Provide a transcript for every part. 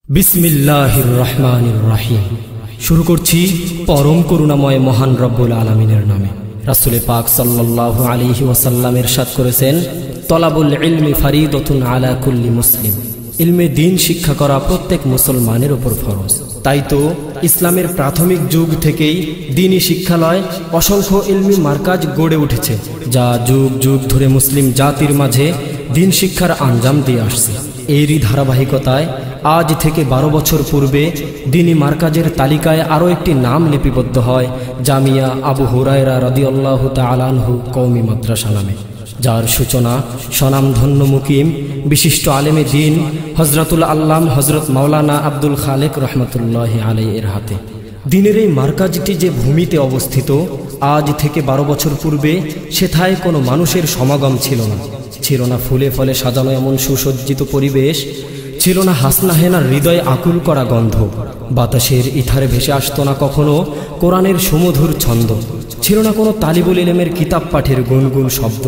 বিসমিল্লাহির রহমানির রহিম। শুরু করছি পরম করুণাময় মহান রব্বুল আলামিনের নামে। রাসূল পাক সাল্লাল্লাহু আলাইহি ওয়াসাল্লাম ইরশাদ করেছেন, তলাবুল ইলমি ফারিদাতুন আলা কুল্লি মুসলিম। ইলমে দ্বীন শিক্ষা করা প্রত্যেক মুসলমানের উপর ফরজ। তাই তো ইসলামের প্রাথমিক যুগ থেকেই দ্বীনি শিক্ষালয়, অসংখ্য ইলমি মার্কাজ গড়ে উঠেছে, যা যুগ যুগ ধরে মুসলিম জাতির মাঝে দ্বীন শিক্ষার আঞ্জাম দিয়ে আসছে। এরই ধারাবাহিকতায় আজ থেকে 12 বছর পূর্বে দ্বীনি মার্কাজের তালিকায় আরও একটি নাম লিপিবদ্ধ হয়, জামিয়া আবু হুরায়রা রাদিয়াল্লাহু তাআলা আনহু কওমি মাদ্রাসা নামে, যার সূচনা স্বনামধন্য মুকিম বিশিষ্ট আলেমে দ্বীন হযরতুল আল্লাম হযরত মাওলানা আব্দুল খালেক রহমতুল্লাহি আলাইহির হাতে। দ্বীনের এই মার্কাজটি যে ভূমিতে অবস্থিত, আজ থেকে 12 বছর পূর্বে সেথায় কোনো মানুষের সমাগম ছিল না। ছিল না ফুলে ফলে সাজানো এমন সুসজ্জিত পরিবেশ, ছিল না হাসনাহেনার হৃদয় আকুল করা গন্ধ, বাতাসের ইথারে ভেসে আসতো না কখনো কোরআনের সুমধুর ছন্দ, ছিল না কোনো তালিবুল ইলমের কিতাব পাঠের গুনগুন শব্দ,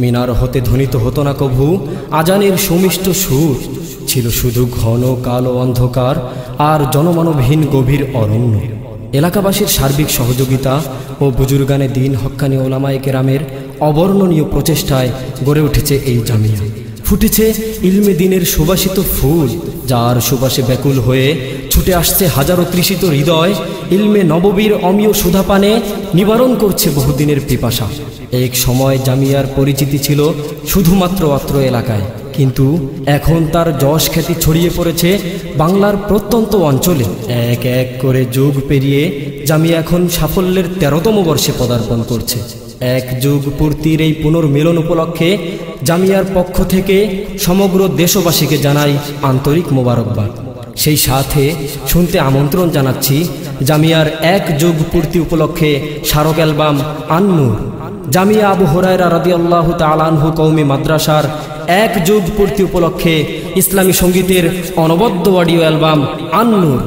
মিনার হতে ধ্বনিত হতো না কভু আজানের সুমিষ্ট সুর। ছিল শুধু ঘন কালো অন্ধকার আর জনমানবহীন গভীর অরণ্য। এলাকাবাসীর সার্বিক সহযোগিতা ও বুজুর্গানে দ্বীন হক্কানি ওলামায়ে কেরামের অবর্ণনীয় প্রচেষ্টায় গড়ে উঠেছে এই জামিয়া। ফুটেছে ইলমে দ্বীনের সুবাসিত ফুল, যার সুবাসে ব্যাকুল হয়ে ছুটে আসছে হাজারো তৃষিত হৃদয়। ইলমে নববীর অমীয় সুধাপানে নিবারণ করছে বহুদিনের পিপাসা। এক সময় জামিয়ার পরিচিতি ছিল শুধুমাত্র অত্র এলাকায়, কিন্তু এখন তার যশ খ্যাতি ছড়িয়ে পড়েছে বাংলার প্রত্যন্ত অঞ্চলে। এক এক করে যুগ পেরিয়ে জামিয়া এখন সাফল্যের 13তম বর্ষে পদার্পণ করছে। এক যুগ পূর্তির এই পুনর্মিলন উপলক্ষে জামিয়ার পক্ষ থেকে সমগ্র দেশবাসীকে জানাই আন্তরিক মোবারকবাদ। সেই সাথে শুনতে আমন্ত্রণ জানাচ্ছি জামিয়ার 1 যুগ পূর্তি উপলক্ষে স্মারক অ্যালবাম আন-নূর। জামিয়া আবু হুরায়রা রাদিয়াল্লাহু তাআলা আনহু কওমি মাদ্রাসার 1 যুগ পূর্তি উপলক্ষে ইসলামী সঙ্গীতের অনবদ্য অডিও অ্যালবাম আন-নূর।